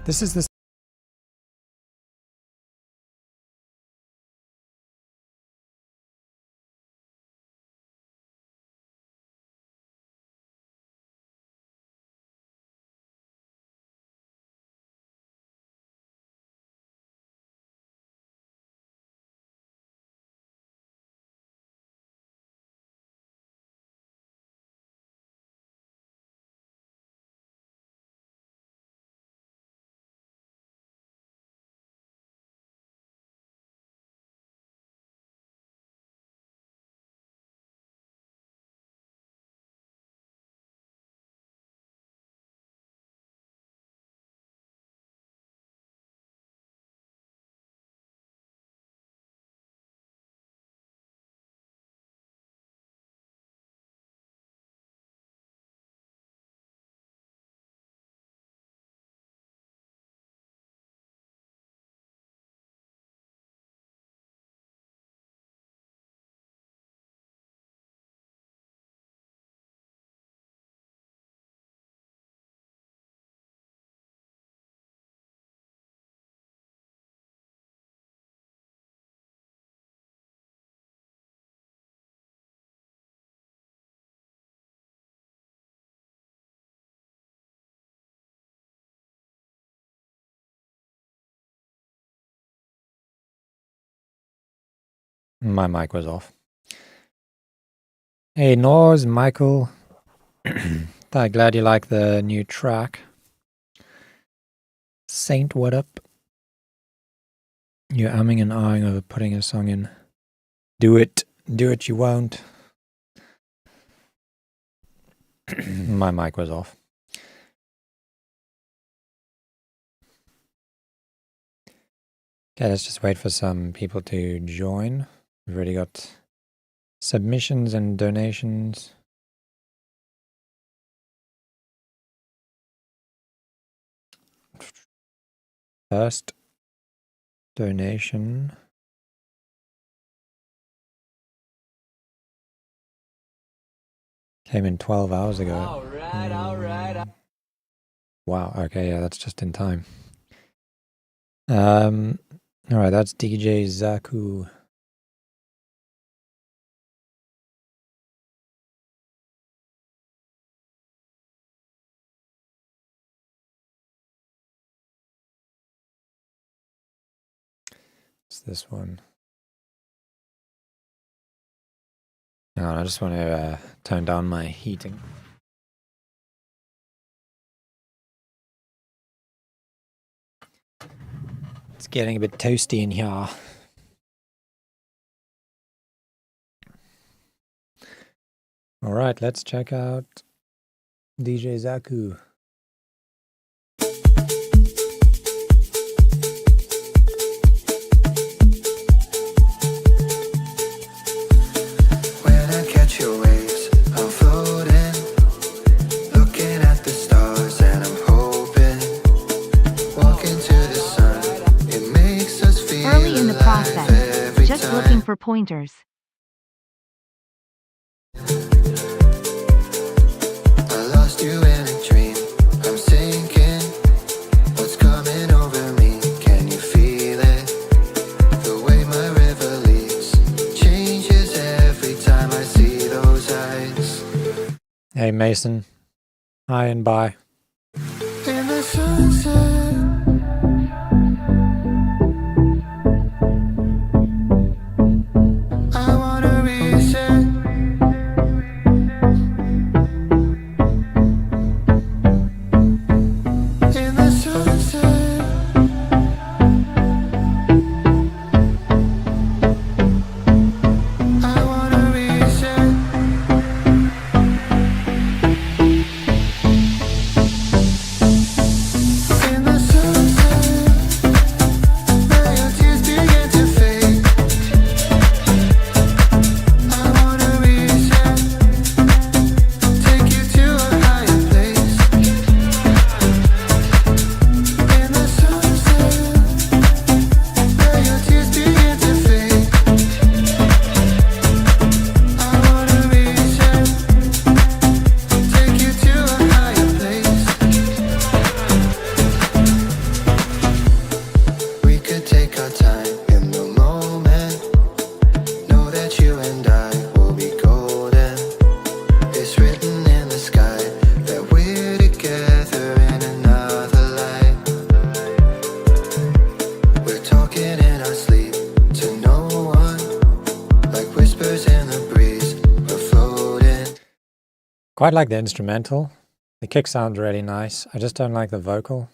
This is the my mic was off. Hey, Nors, Michael. Glad you like the new track. Saint, what up? You're umming and ahhing over putting a song in. Do it. Do it, you won't. My mic was off. Okay, let's just wait for some people to join. We've already got submissions and donations. First donation. Came in 12 hours ago. All right. Wow, okay, yeah, that's just in time. Alright, that's DJ Zaku. It's this one. Hang on, I just want to turn down my heating. It's getting a bit toasty in here. Alright, let's check out DJ Zaku. For pointers. I lost you in a dream. I'm sinking. What's coming over me? Can you feel it? The way my river leaves changes every time I see those eyes. Hey Mason. Hi and bye. In the sunset. In Quite like the instrumental. The kick sounds really nice. I just don't like the vocal.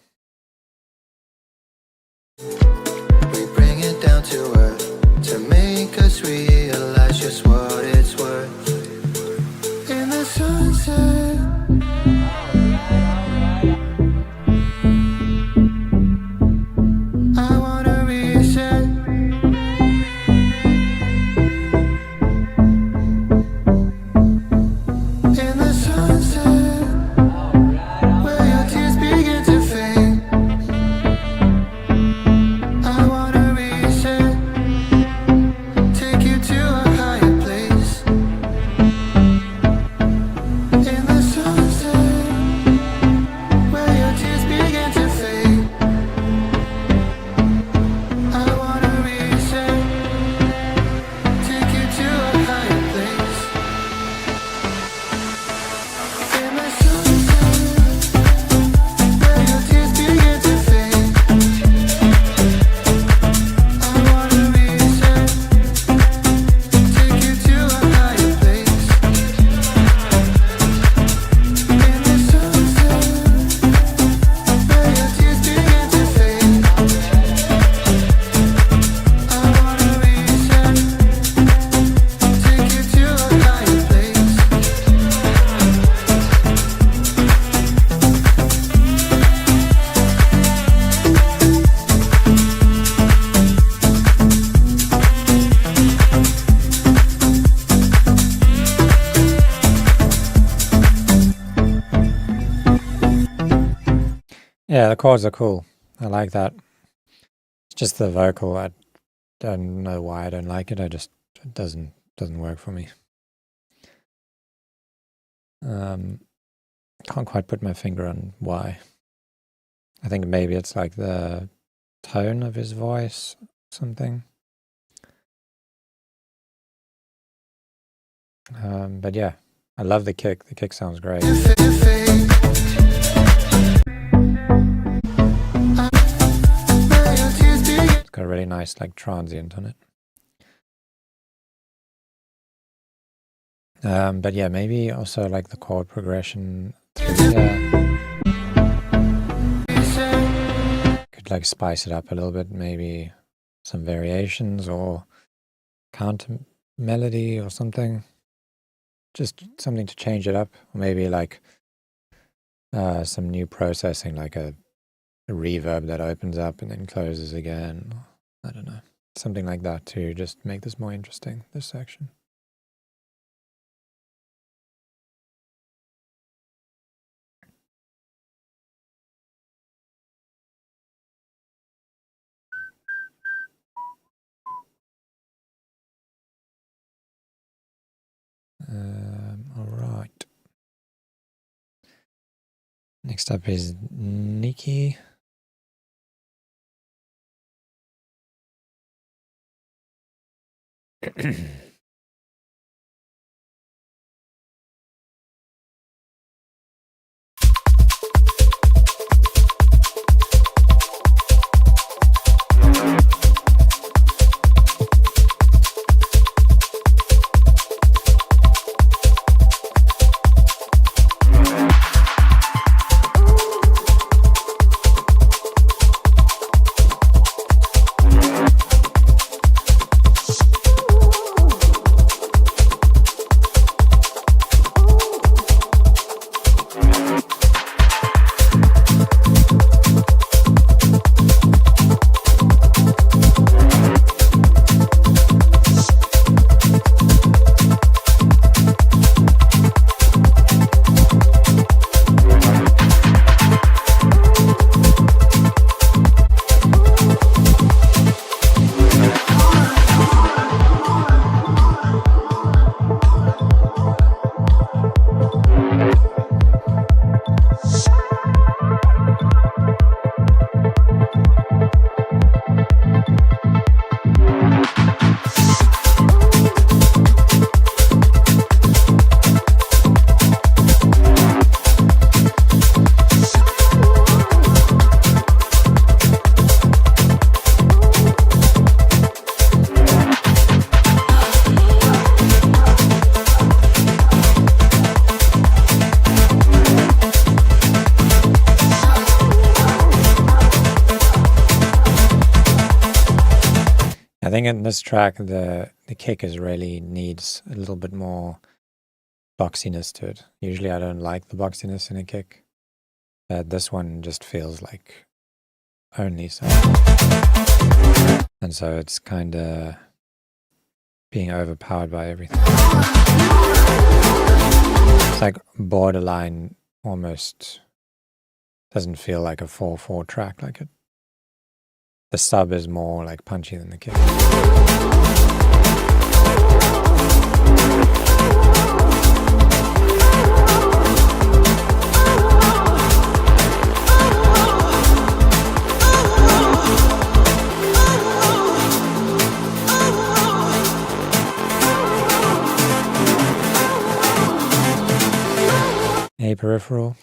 We bring it down to earth to make us realize just what it's worth. In the sunset, I wanna reset. In the sunset, where your tears begin to fade, I wanna reset, take you to a higher place. In the sunset, where your tears begin to fade, I wanna reset, take you to a higher place. In the sunset, where your tears begin to fade, I wanna reset, take you to a higher place. In the sunset, where your tears begin to fade, I wanna reset, take you to a higher place. Yeah, the chords are cool. I like that. It's just the vocal. I don't know why I don't like it. It doesn't work for me. Can't quite put my finger on why. I think maybe it's like the tone of his voice, something. But yeah, I love the kick. The kick sounds great. It's got a really nice like transient on it. But yeah, maybe also like the chord progression through here. Could like spice it up a little bit, maybe some variations or counter melody or something. Just something to change it up. Or maybe like some new processing, like a reverb that opens up and then closes again. I don't know. Something like that to just make this more interesting, this section. All right. Next up is Nikki. I think in this track the kick really needs a little bit more boxiness to it. Usually I don't like the boxiness in a kick, but this one just feels like only so. And so it's kind of being overpowered by everything. It's like borderline, almost doesn't feel like a 4/4 track. Like it, the sub is more like punchy than the kick. A peripheral.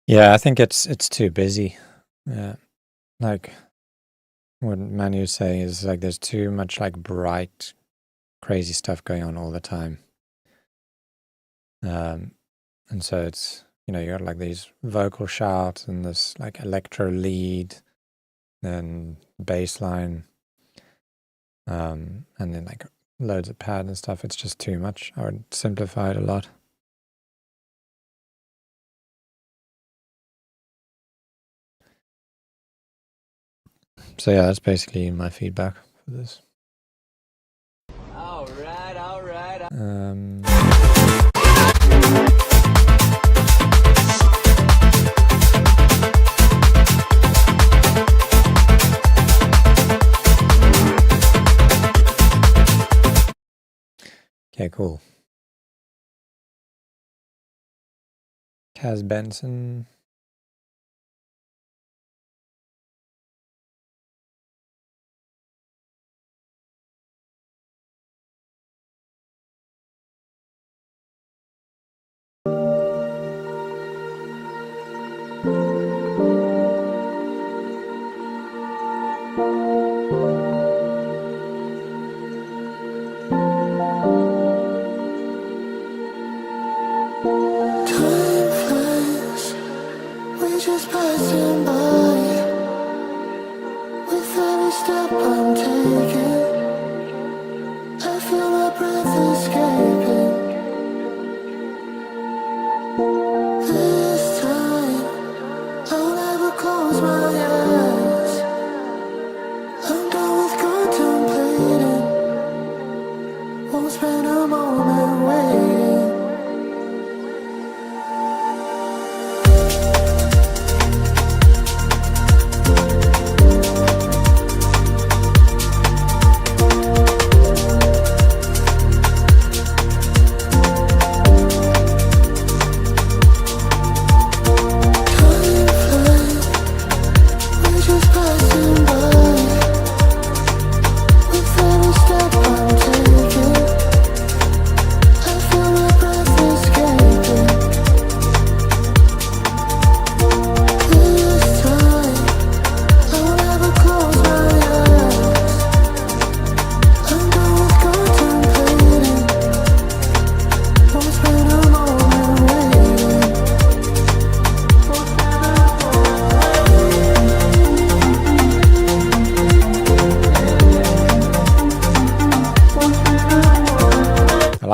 Yeah, I think it's too busy. Yeah, like what Manu was saying is like there's too much like bright, crazy stuff going on all the time. And so it's, you got like these vocal shouts and this like electro lead, then bass line, and then like loads of pad and stuff. It's just too much. I would simplify it a lot. So yeah, that's basically my feedback for this. All right. Okay, cool. Kaz Benson.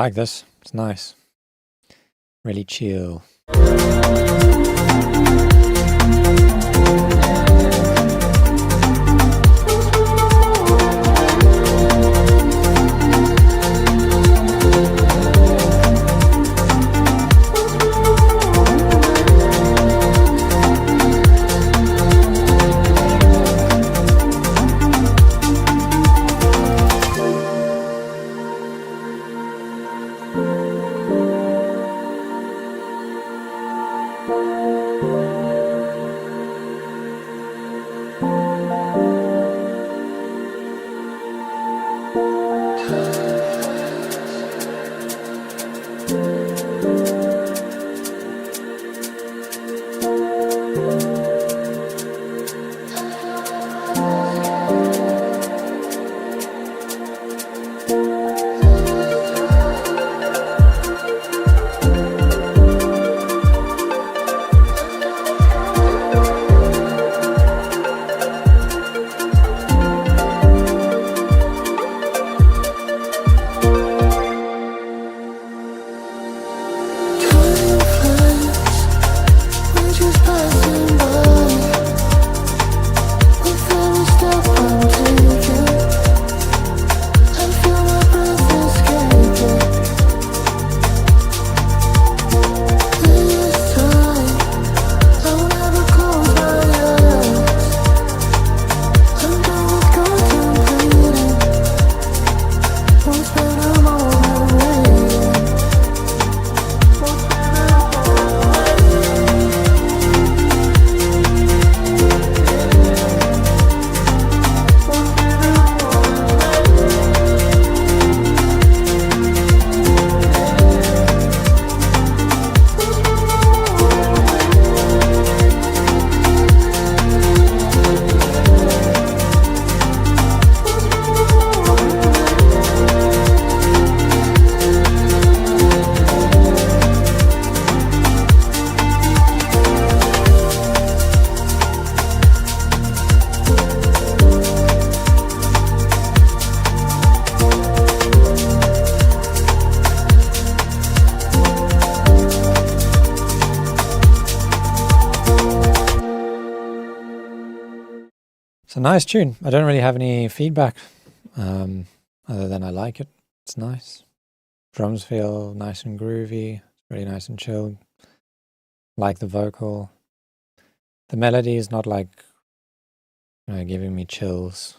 like this. It's nice. Really chill. It's a nice tune. I don't really have any feedback other than I like it. It's nice. Drums feel nice and groovy. It's really nice and chilled. Like the vocal. The melody is not like giving me chills,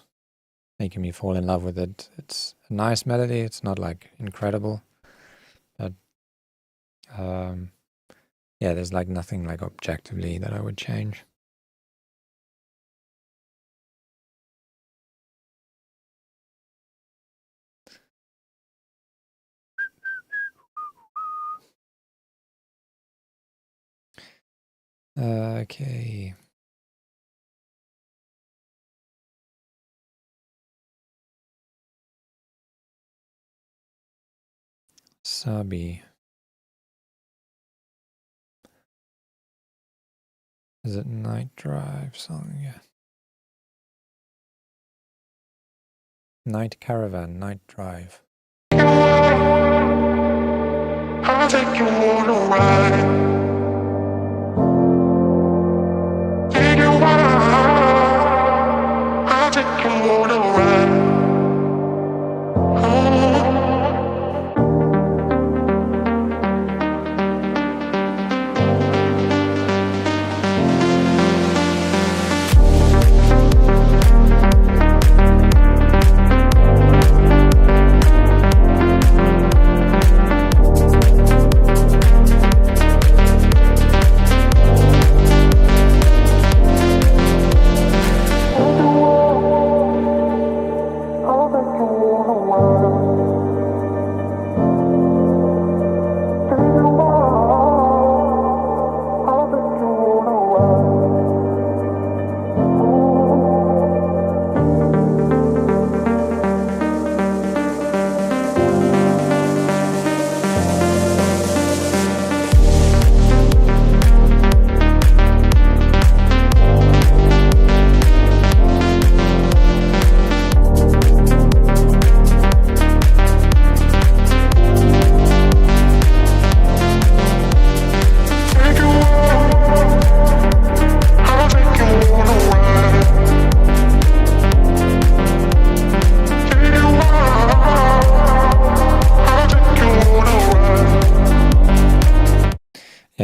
making me fall in love with it. It's a nice melody. It's not like incredible, but yeah, there's like nothing like objectively that I would change. Okay. Sabi. Is it Night Drive song? Yeah. Night Caravan, Night Drive. I'll take you on a ride. Take you on. I'll take you on a ride.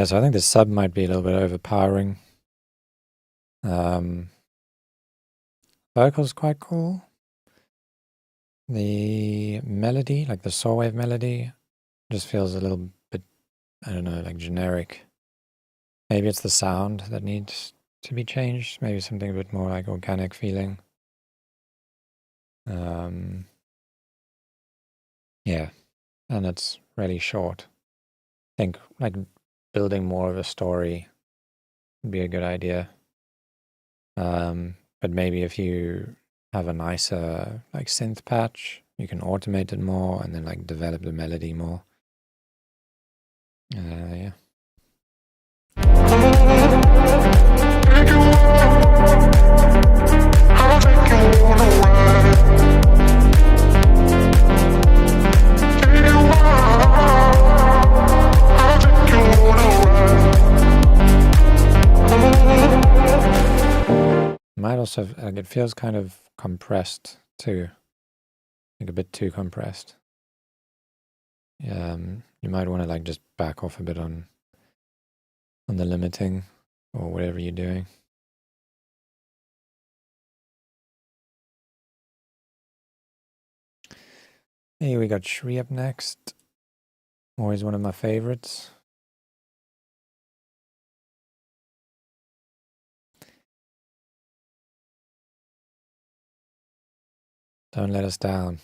so I think the sub might be a little bit overpowering. Vocals quite cool. The melody, like the saw wave melody, just feels a little bit, I don't know, like generic. Maybe it's the sound that needs to be changed. Maybe something a bit more like organic feeling. Yeah, and it's really short. I think like building more of a story would be a good idea. But maybe if you have a nicer like synth patch, you can automate it more and then like develop the melody more. Yeah. I'll take you on a ride. Take you on. I'll take you on a ride. Might also like it feels kind of compressed too, like a bit too compressed. You might want to like just back off a bit on the limiting or whatever you're doing. Hey, we got Shri up next. Always one of my favorites. Don't let us down.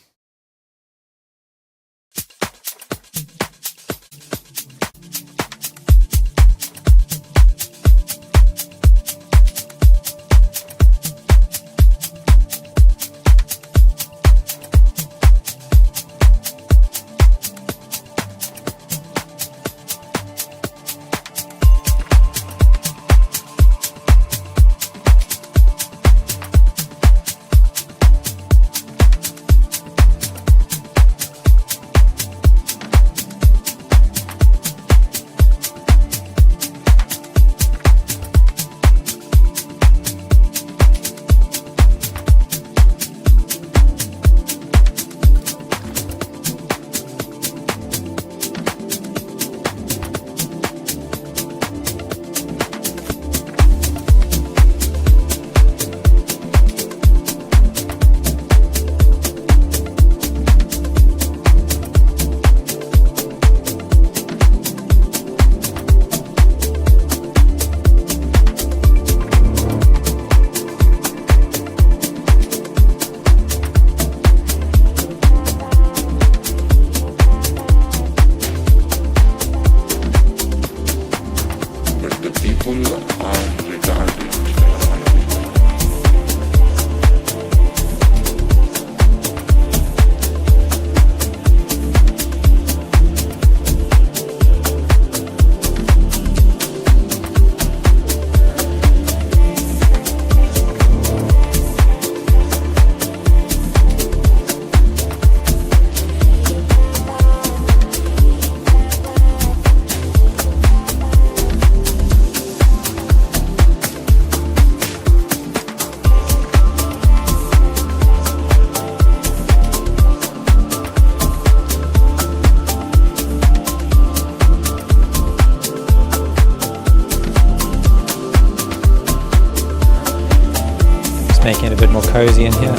Making it a bit more cozy in here.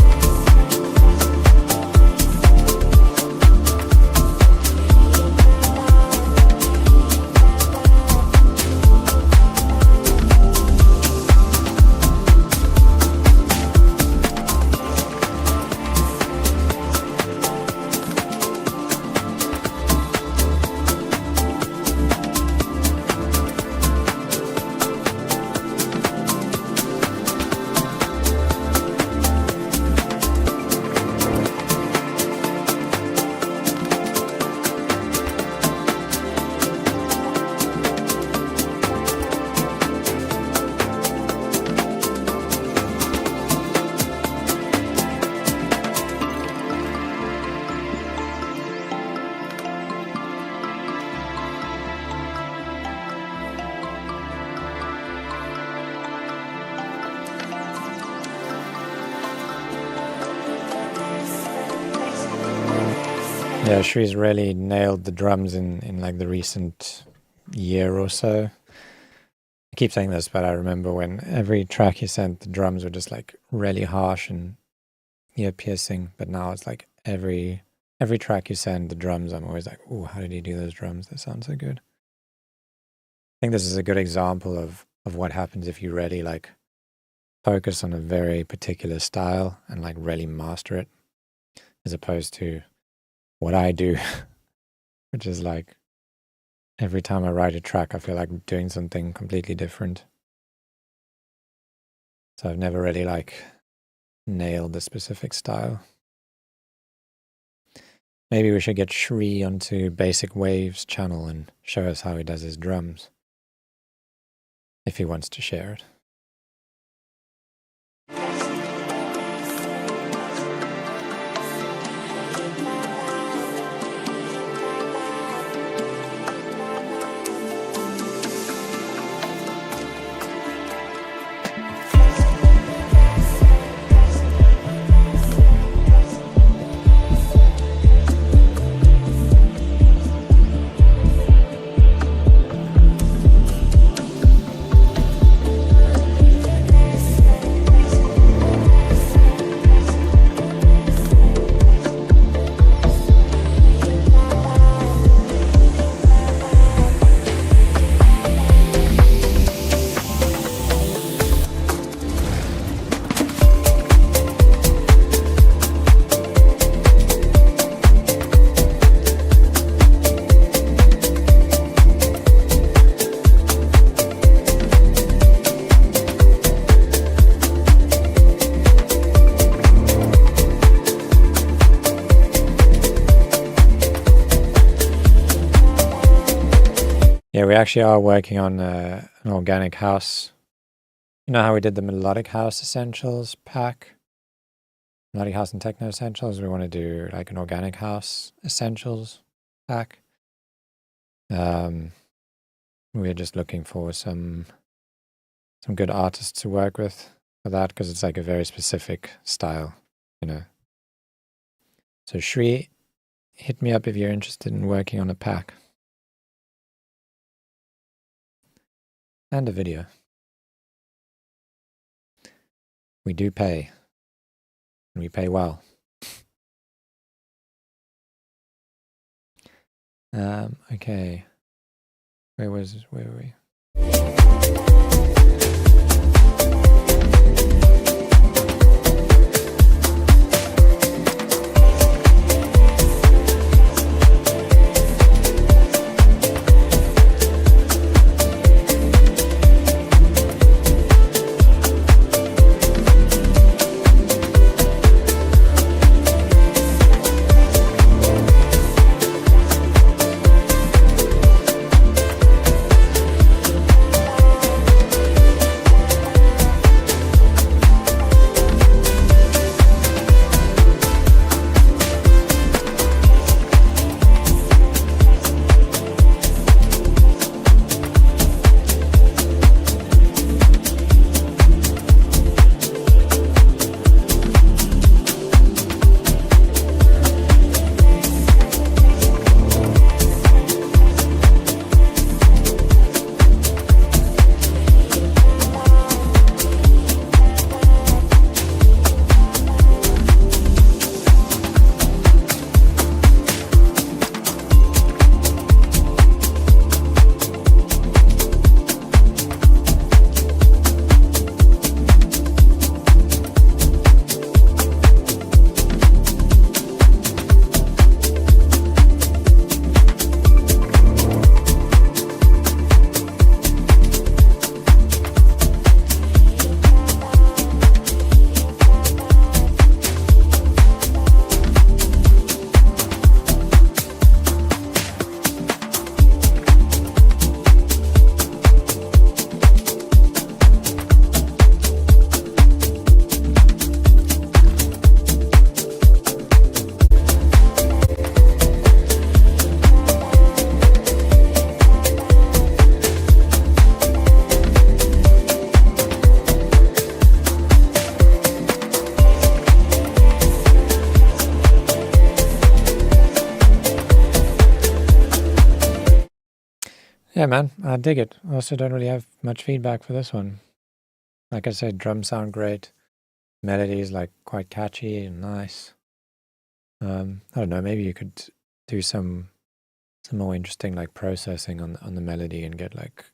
Yeah, Shree's really nailed the drums in like the recent year or so. I keep saying this, but I remember when every track you sent, the drums were just like really harsh and ear piercing. But now it's like every track you send, the drums, I'm always like, oh, how did he do those drums? They sound so good. I think this is a good example of what happens if you really like focus on a very particular style and like really master it, as opposed to what I do, which is like every time I write a track, I feel like I'm doing something completely different. So I've never really like nailed the specific style. Maybe we should get Shri onto Basic Waves channel and show us how he does his drums, if he wants to share it. Yeah, we actually are working on an organic house. You know how we did the Melodic House Essentials pack? Melodic House and Techno Essentials? We want to do like an Organic House Essentials pack. We're just looking for some good artists to work with for that, because it's like a very specific style, you know. So Shri, hit me up if you're interested in working on a pack. And a video. We do pay. And we pay well. Okay. Where were we? Yeah, man, I dig it. I also don't really have much feedback for this one. Like I said, drums sound great. Melody is like quite catchy and nice. I don't know, maybe you could do some more interesting like processing on the melody and get like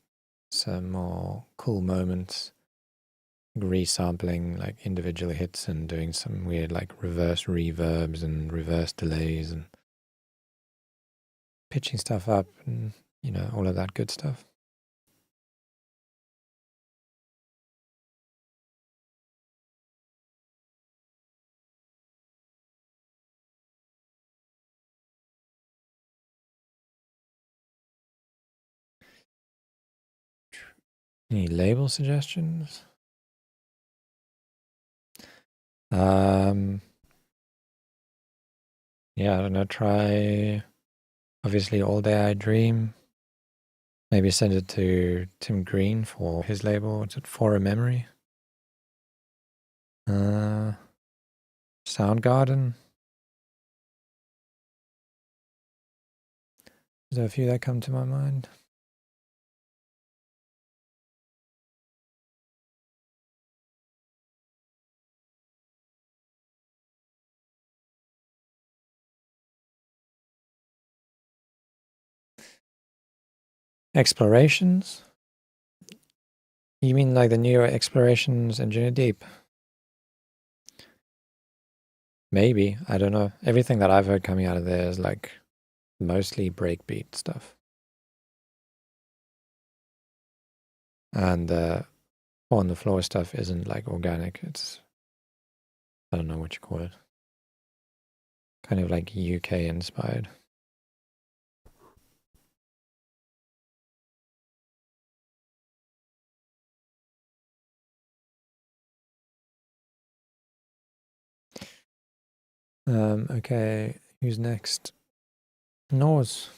some more cool moments, resampling like individual hits and doing some weird like reverse reverbs and reverse delays and pitching stuff up and all of that good stuff. Any label suggestions? Yeah, I don't know, try obviously All Day I Dream. Maybe send it to Tim Green for his label. What's it, For a Memory? Soundgarden. There's a few that come to my mind. Explorations? You mean like the new Explorations Engineer Deep? Maybe, I don't know. Everything that I've heard coming out of there is like mostly breakbeat stuff. And on the floor stuff isn't like organic. It's, I don't know what you call it. Kind of like UK inspired. Okay, who's next? Nors.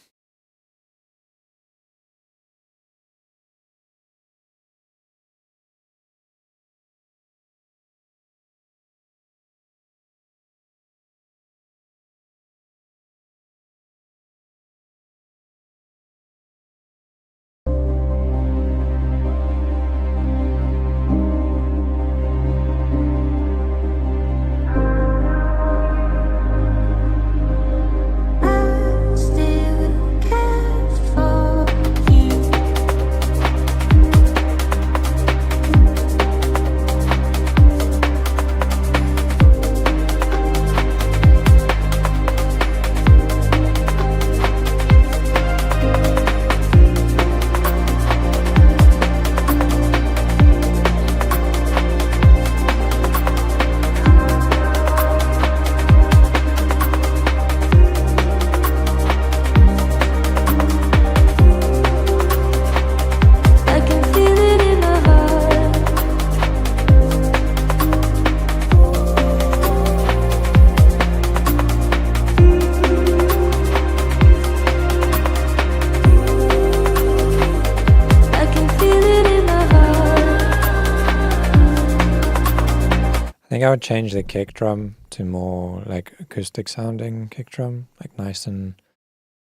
I think I would change the kick drum to more like acoustic sounding kick drum, like nice and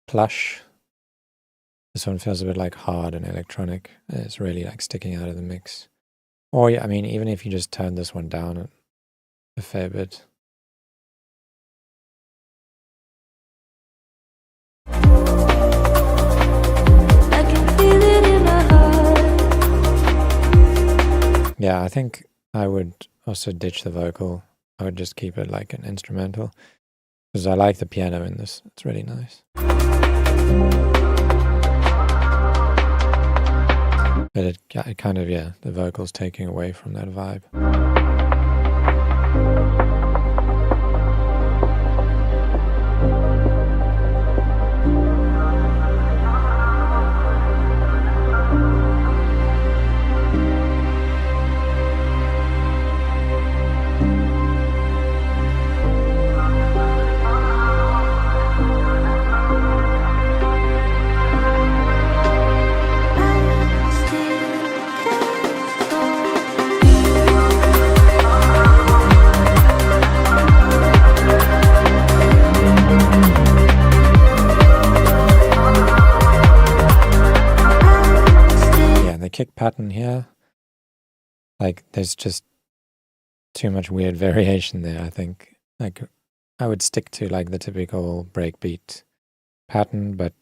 plush. This one feels a bit like hard and electronic. It's really like sticking out of the mix. Or I mean, even if you just turn this one down a fair bit. Yeah, I think I would also ditch the vocal. I would just keep it like an instrumental because I like the piano in this. It's really nice. But it kind of, yeah, the vocal's taking away from that vibe. pattern here, like there's just too much weird variation there. I think like I would stick to like the typical breakbeat pattern, but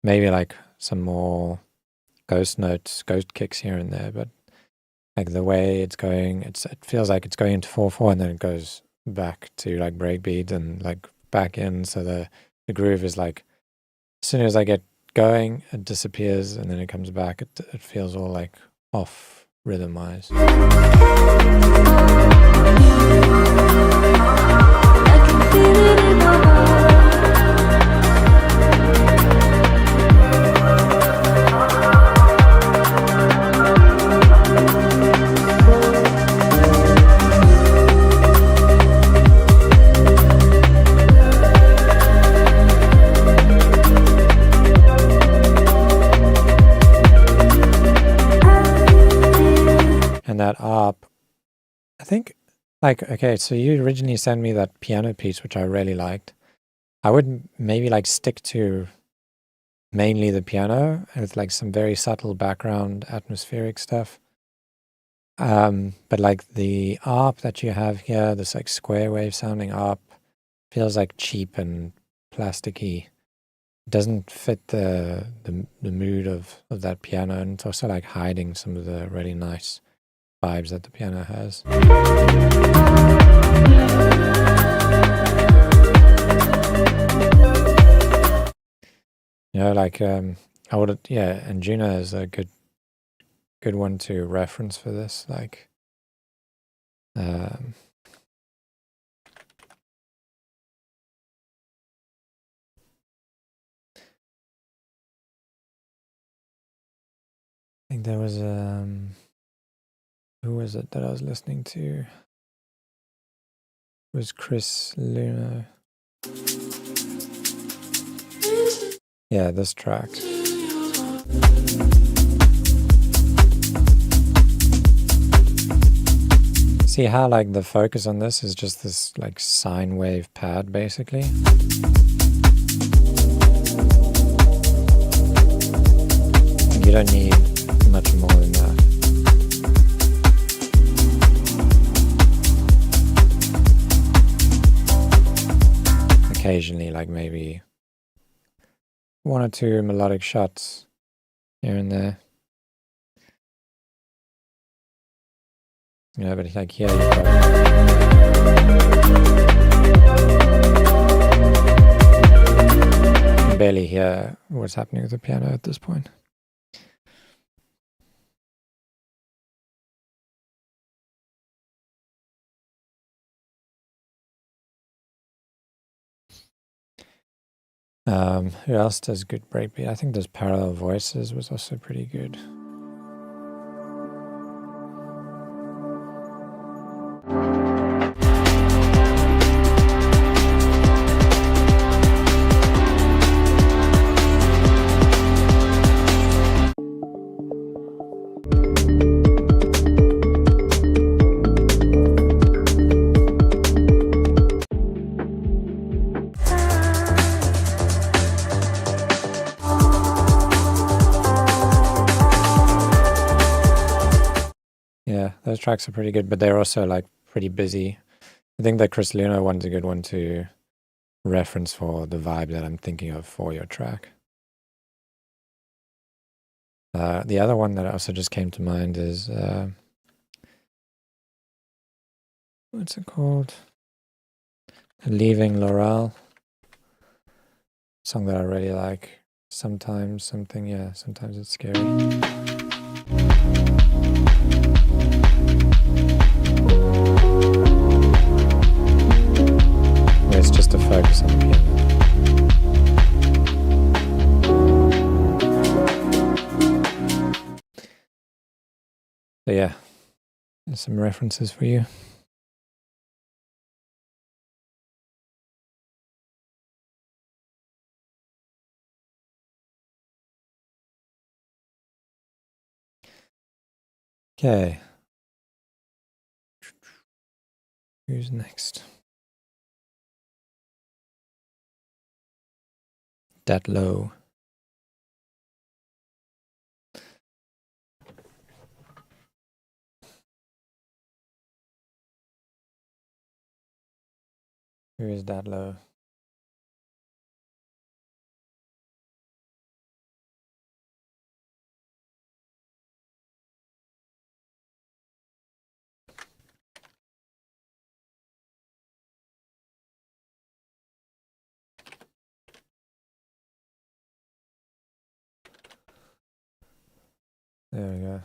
maybe like some more ghost notes, ghost kicks here and there. But like the way it's going, it feels like it's going into 4/4 and then it goes back to like breakbeat and like back in. So the groove is like, as soon as I get going, it disappears and then it comes back. It feels all like off rhythm wise. And that ARP, I think, like, okay, so you originally sent me that piano piece, which I really liked. I would maybe like stick to mainly the piano with like some very subtle background atmospheric stuff. But like the ARP that you have here, this like square wave sounding ARP, feels like cheap and plasticky. It doesn't fit the mood of that piano, and it's also like hiding some of the really nice vibes that the piano has. You know, like I would, yeah, and Juno is a good one to reference for this. Like, I think there was who was it that I was listening to? It was Chris Luna. Yeah, this track. See how like the focus on this is just this like sine wave pad basically. You don't need much more than that. Occasionally, like maybe one or two melodic shots here and there. Yeah, but like here you've got you can barely hear what's happening with the piano at this point. Who else does good breakbeat? I think there's Parallel Voices was also pretty good. Yeah, those tracks are pretty good, but they're also like pretty busy. I think the Chris Luna one's a good one to reference for the vibe that I'm thinking of for your track. The other one that also just came to mind is what's it called? Leaving Laurel. Song that I really like. Sometimes something, yeah, sometimes it's scary. Where it's just a focus on the piano. So yeah, there's some references for you. Okay. Who's next? Dat Low. Who is that low? There we go.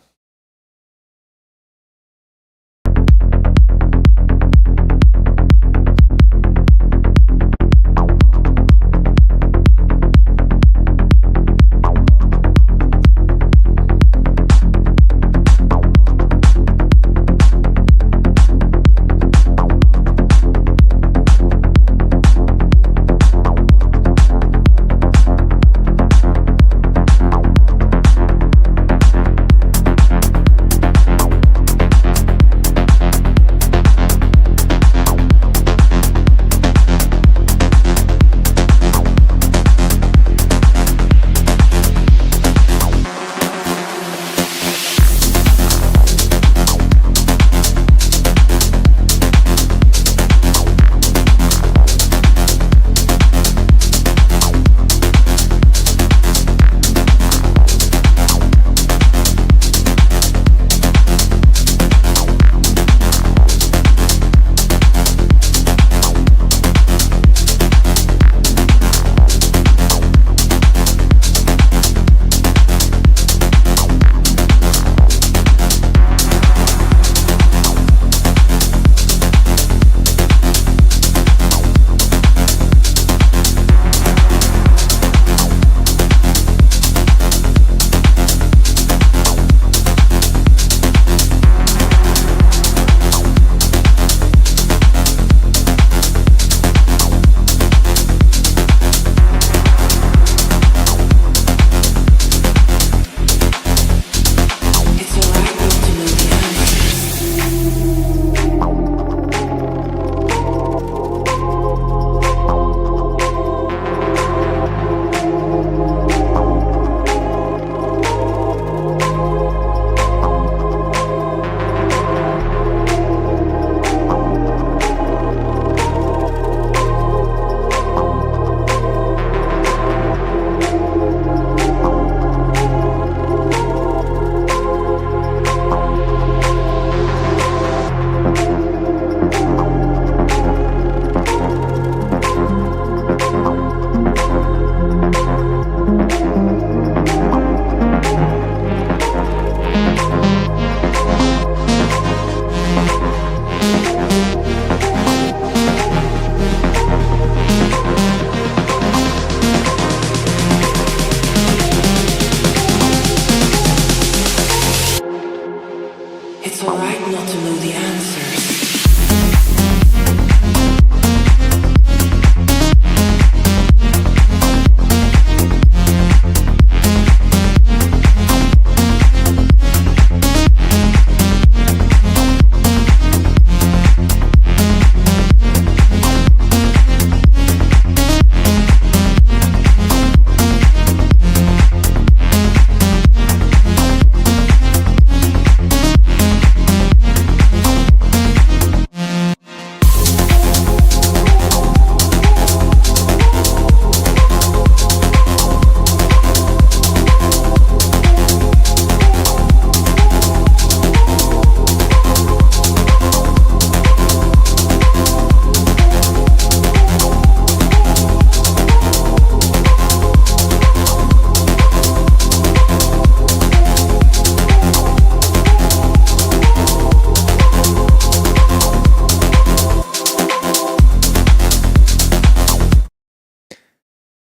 It's alright not to know the answers.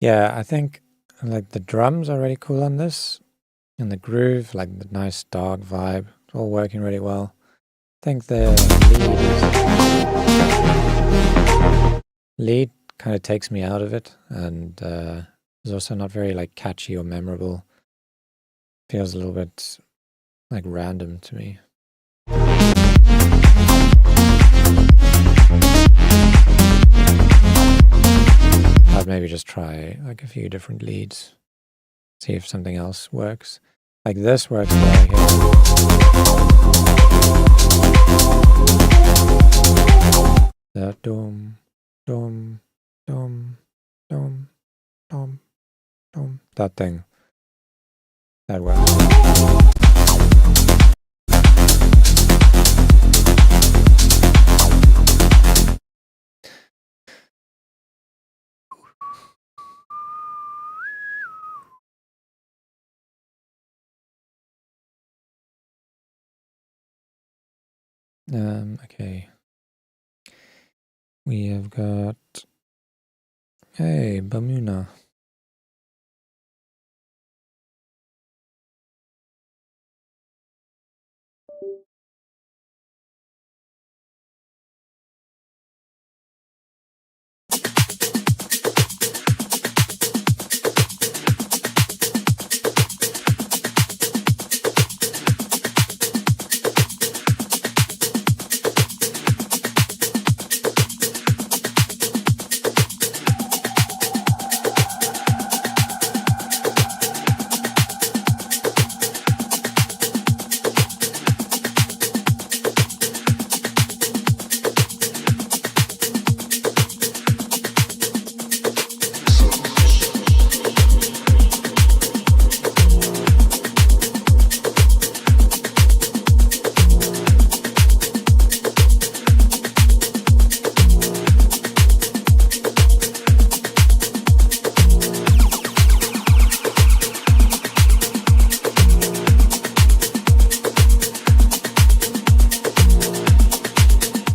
Yeah, I think like the drums are really cool on this, and the groove, like the nice dark vibe, it's all working really well. I think the lead kind of takes me out of it, and is also not very like catchy or memorable. Feels a little bit like random to me. I'd maybe just try like a few different leads, see if something else works. Like this works well here. That dome. dum, dum, dum, dum, dum. That thing. That way. Okay. We have got, hey, Bamuna.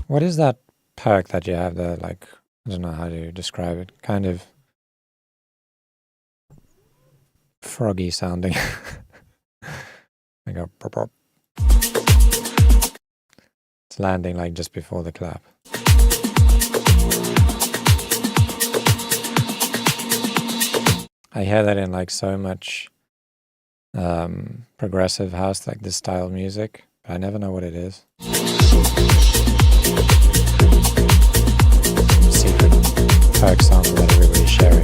What is that perk that you have there? Like, I don't know how to describe it. Kind of froggy sounding. Like a pop pop. It's landing like just before the clap. I hear that in like so much progressive house, like this style of music, but I never know what it is. Secret perk sample that everybody's sharing.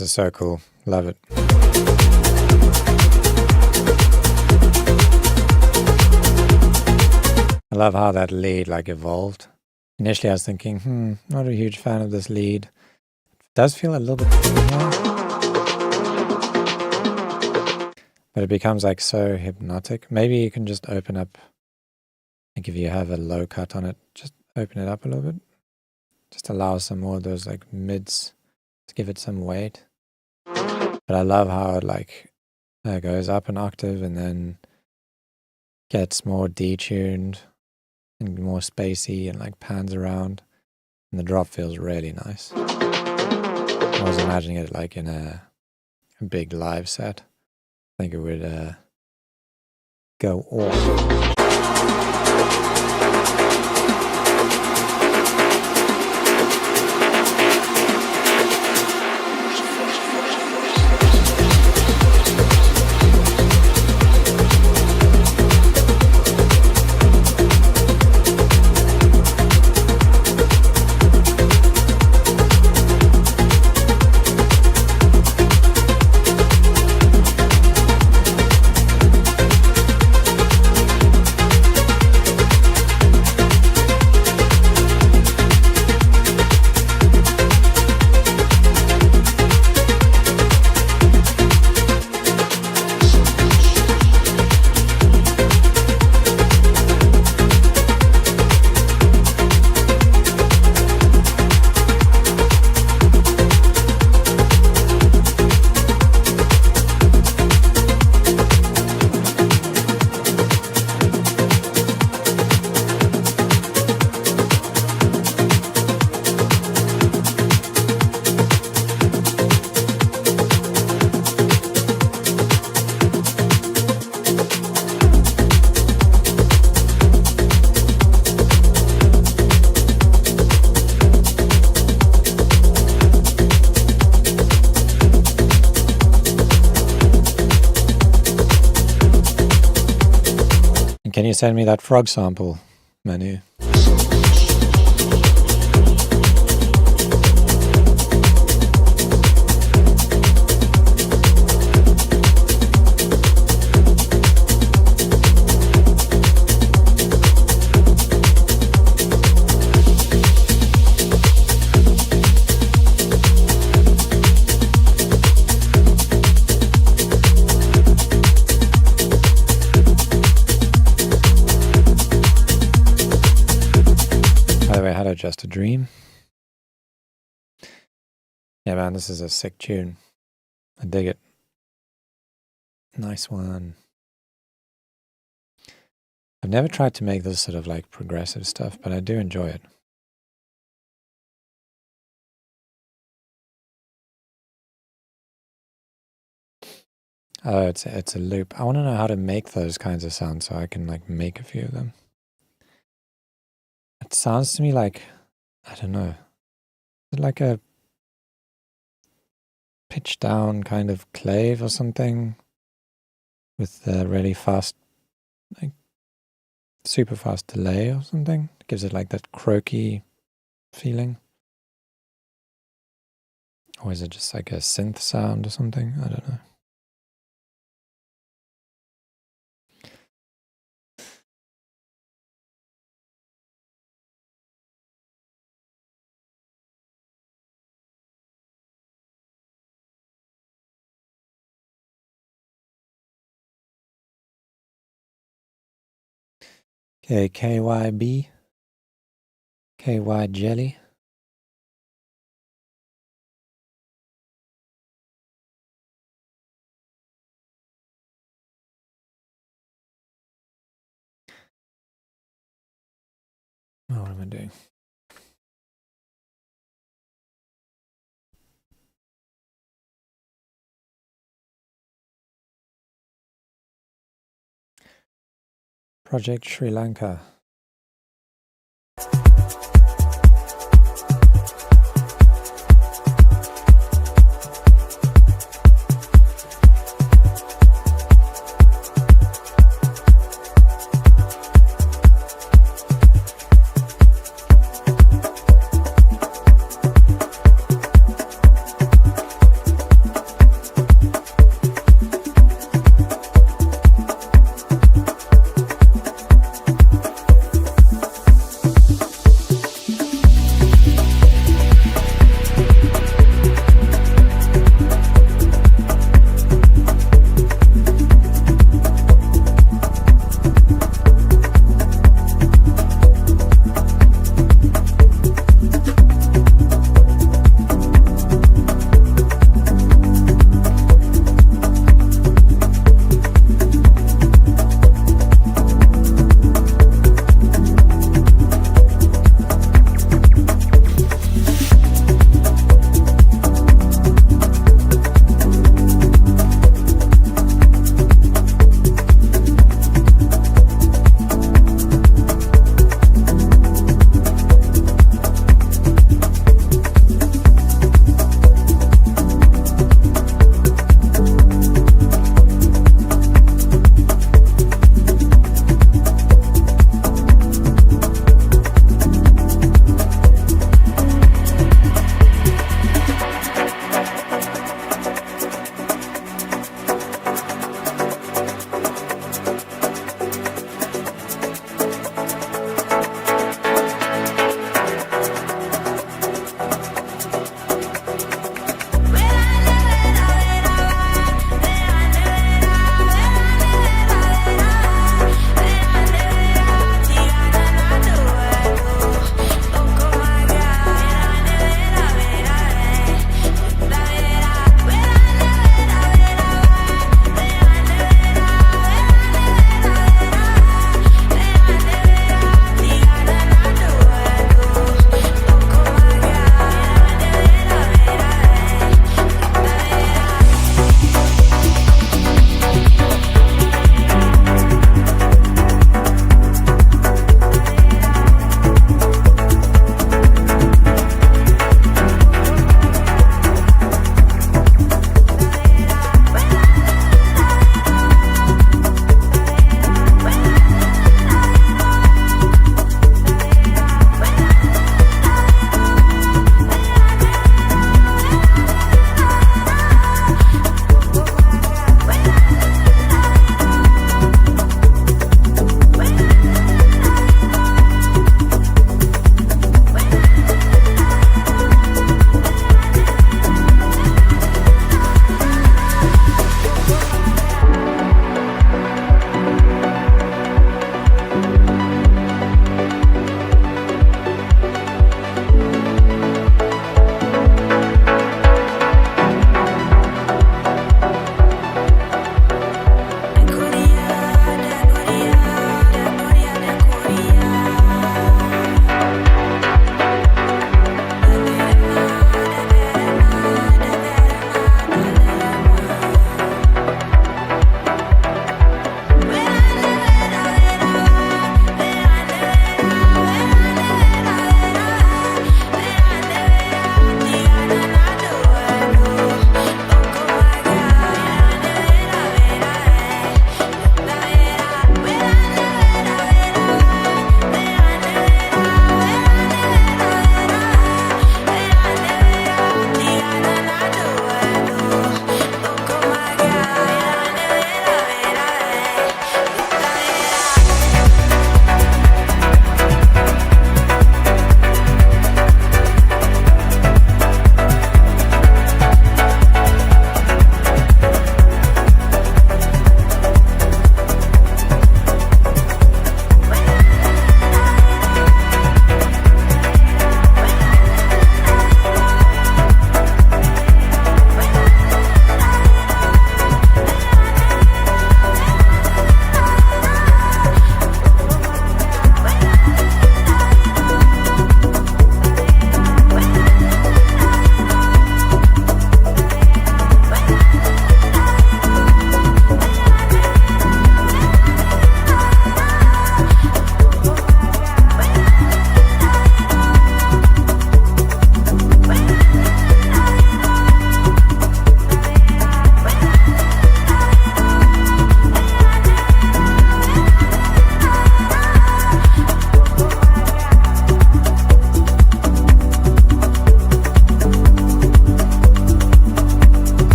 This is so cool. Love it. I love how that lead like evolved. Initially I was thinking, not a huge fan of this lead. It does feel a little bit but it becomes like so hypnotic. Maybe you can just open up, like if you have a low cut on it, just open it up a little bit. Just allow some more of those like mids to give it some weight. But I love how it like goes up an octave and then gets more detuned and more spacey and like pans around, and the drop feels really nice. I was imagining it like in a big live set. I think it would go off. Can you send me that frog sample, Manu? Just a Dream. Yeah, man, this is a sick tune. I dig it. Nice one. I've never tried to make this sort of like progressive stuff, but I do enjoy it. Oh, it's a loop. I want to know how to make those kinds of sounds so I can like make a few of them. It sounds to me like, I don't know, like a pitch down kind of clave or something with a really fast, like super fast delay or something. It gives it like that croaky feeling. Or is it just like a synth sound or something? I don't know. Okay, KYB, KY Jelly. Oh, what am I doing? Project Sri Lanka.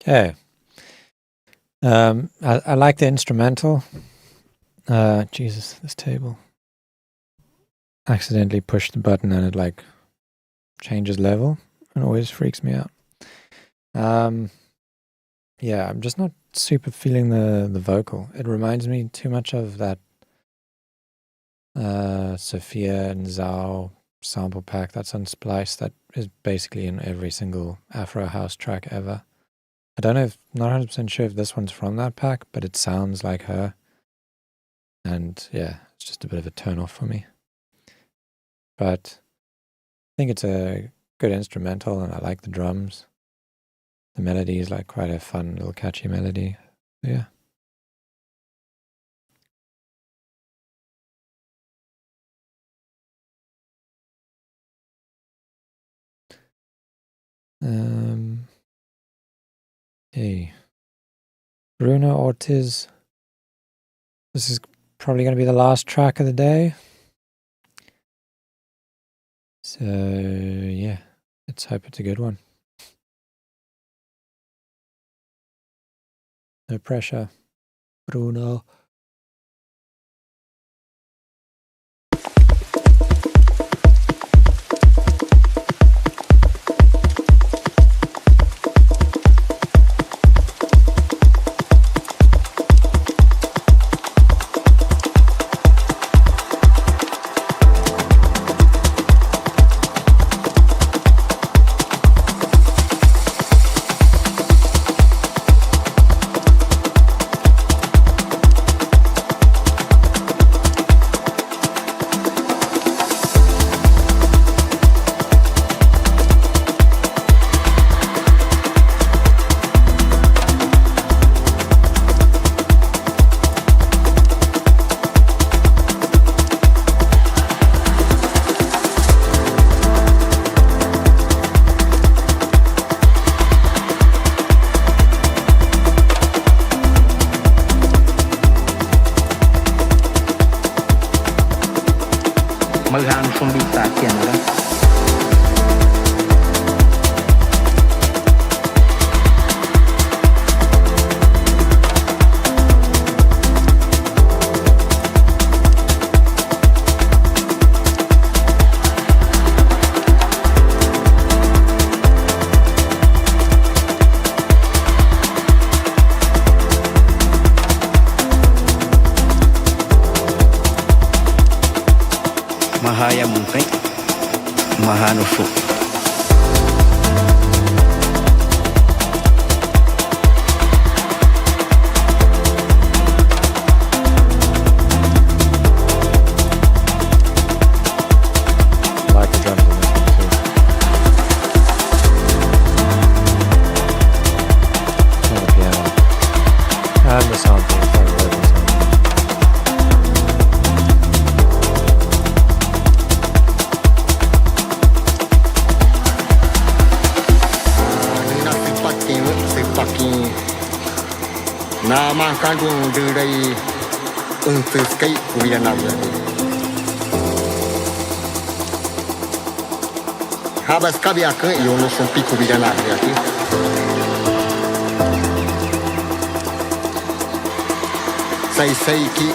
Yeah. I like the instrumental. Jesus, this table. Accidentally pushed the button and it like changes level. It always freaks me out. Yeah, I'm just not super feeling the vocal. It reminds me too much of that Sophia and Zhao sample pack that's on Splice that is basically in every single Afro house track ever. I don't know if, not 100% sure if this one's from that pack, but it sounds like her. And yeah, it's just a bit of a turn off for me. But I think it's a good instrumental and I like the drums. The melody is like quite a fun little catchy melody. Yeah. Hey. Bruno Ortiz. This is probably going to be the last track of the day. So, yeah, let's hope it's a good one. No pressure. Bruno. Maghanno sono bizzarri, allora. Mahaya Mumpai, Mahanufu. Like the drums in this one too. And the piano. And the sample. It's like a rhythm sample. Na mancando direi un skai kubianavia. Habas kabia ke yo no son pico kubianavia aqui. Sai ki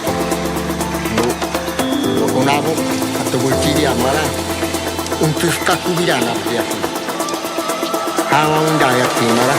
no konavo atto voltiri amara un tuska kubianavia aqui. Hawa undaya aqui mara.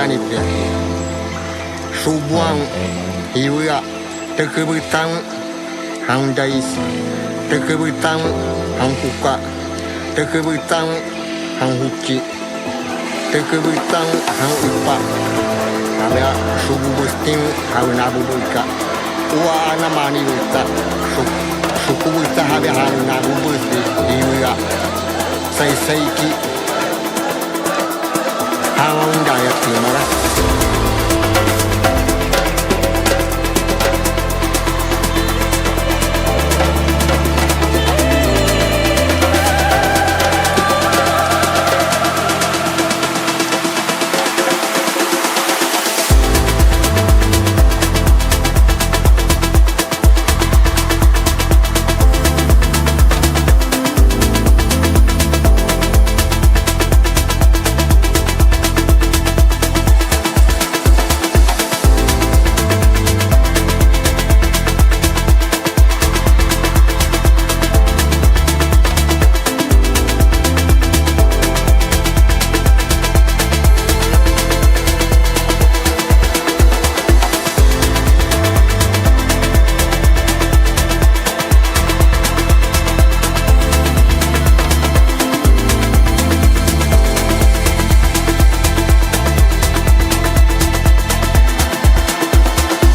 ni pia subuang iwa tekebutang hang dais tekebutang hang kuka tekebutang hang huci tekebutang hang ipa habia subu busting hang nabu buka wa ana mani buka suku buka habia hang nabu busti iwa sai ki hang daya timara.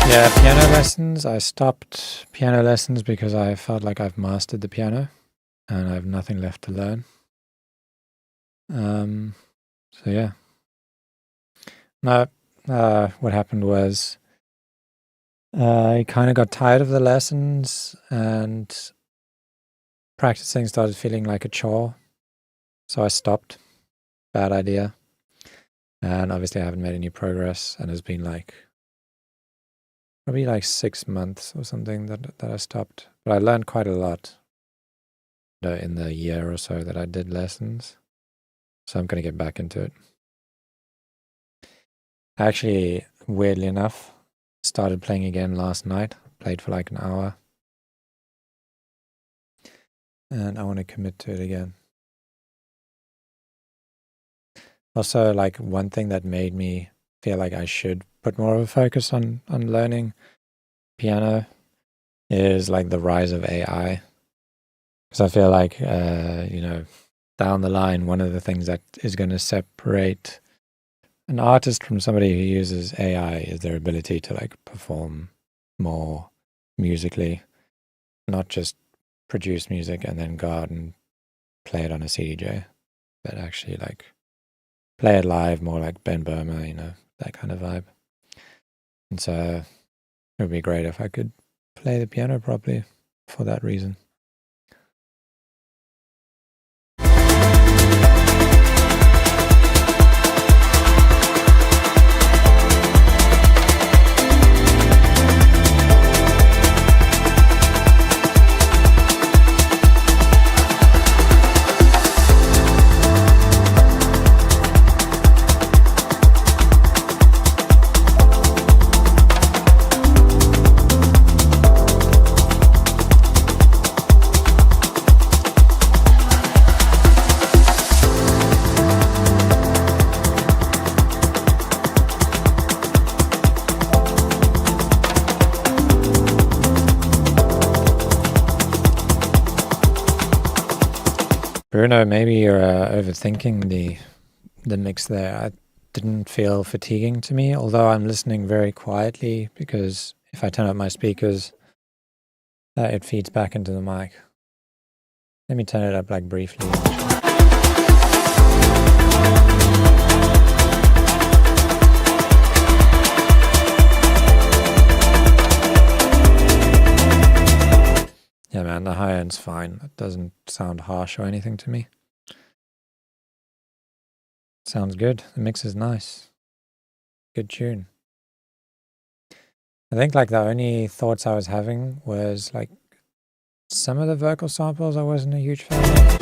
Yeah, piano lessons. I stopped piano lessons because I felt like I've mastered the piano and I have nothing left to learn. So yeah. No, what happened was I kind of got tired of the lessons and practicing started feeling like a chore. So I stopped. Bad idea. And obviously I haven't made any progress and it's been like probably like 6 months or something that I stopped. But I learned quite a lot in the year or so that I did lessons. So I'm going to get back into it. I actually, weirdly enough, started playing again last night. Played for like an hour. And I want to commit to it again. Also, like one thing that made me feel like I should put more of a focus on learning piano is like the rise of AI. Because I feel like, down the line, one of the things that is going to separate an artist from somebody who uses AI is their ability to like perform more musically, not just produce music and then go out and play it on a CDJ, but actually like play it live, more like Ben Burma, that kind of vibe. And so it would be great if I could play the piano properly for that reason. Bruno, maybe you're overthinking the mix there. I didn't feel fatiguing to me, although I'm listening very quietly because if I turn up my speakers, it feeds back into the mic. Let me turn it up like briefly. Yeah, man, the high end's fine. It doesn't sound harsh or anything to me. Sounds good. The mix is nice. Good tune. I think like the only thoughts I was having was like some of the vocal samples I wasn't a huge fan of.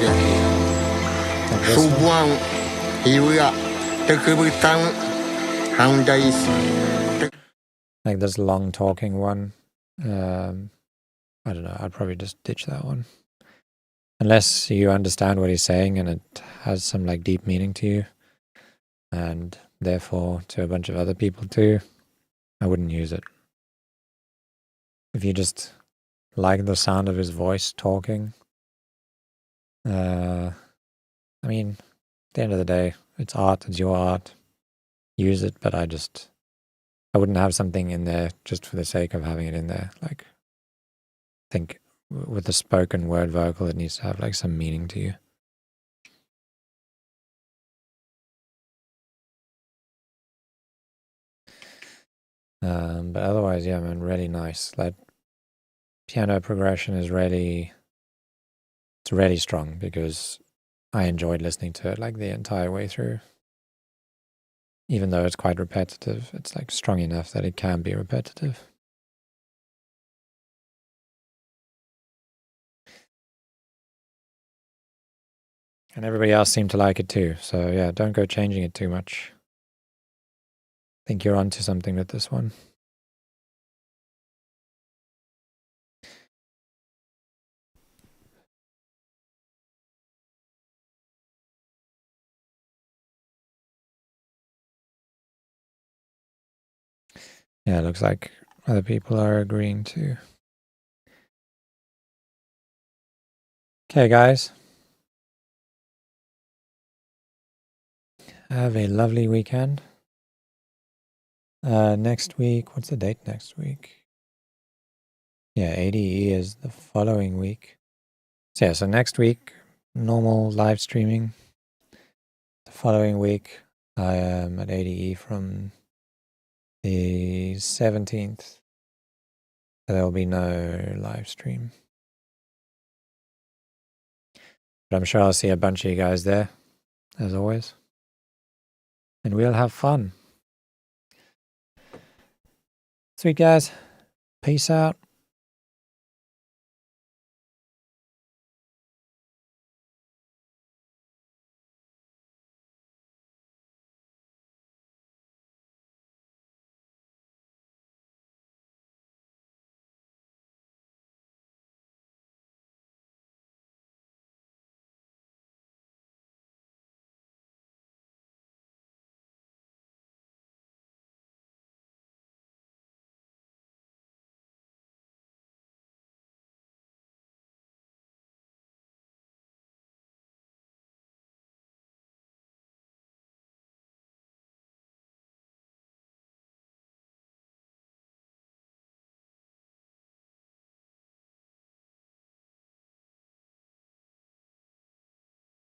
Like this long talking one. I don't know, I'd probably just ditch that one. Unless you understand what he's saying and it has some like deep meaning to you. And therefore to a bunch of other people too, I wouldn't use it. If you just like the sound of his voice talking, I mean, at the end of the day, it's art, it's your art. Use it, but I wouldn't have something in there just for the sake of having it in there. Like, I think with the spoken word vocal, it needs to have like some meaning to you. But otherwise, yeah, man, really nice. Like, piano progression is really strong because I enjoyed listening to it like the entire way through. Even though it's quite repetitive, it's like strong enough that it can be repetitive. And everybody else seemed to like it too. So yeah, don't go changing it too much. I think you're onto something with this one. Yeah, it looks like other people are agreeing too. Okay, guys. Have a lovely weekend. Next week, what's the date next week? Yeah, ADE is the following week. So yeah, so next week, normal live streaming. The following week, I am at ADE from the 17th. There will be no live stream. But I'm sure I'll see a bunch of you guys there, as always. And we'll have fun. Sweet guys. Peace out.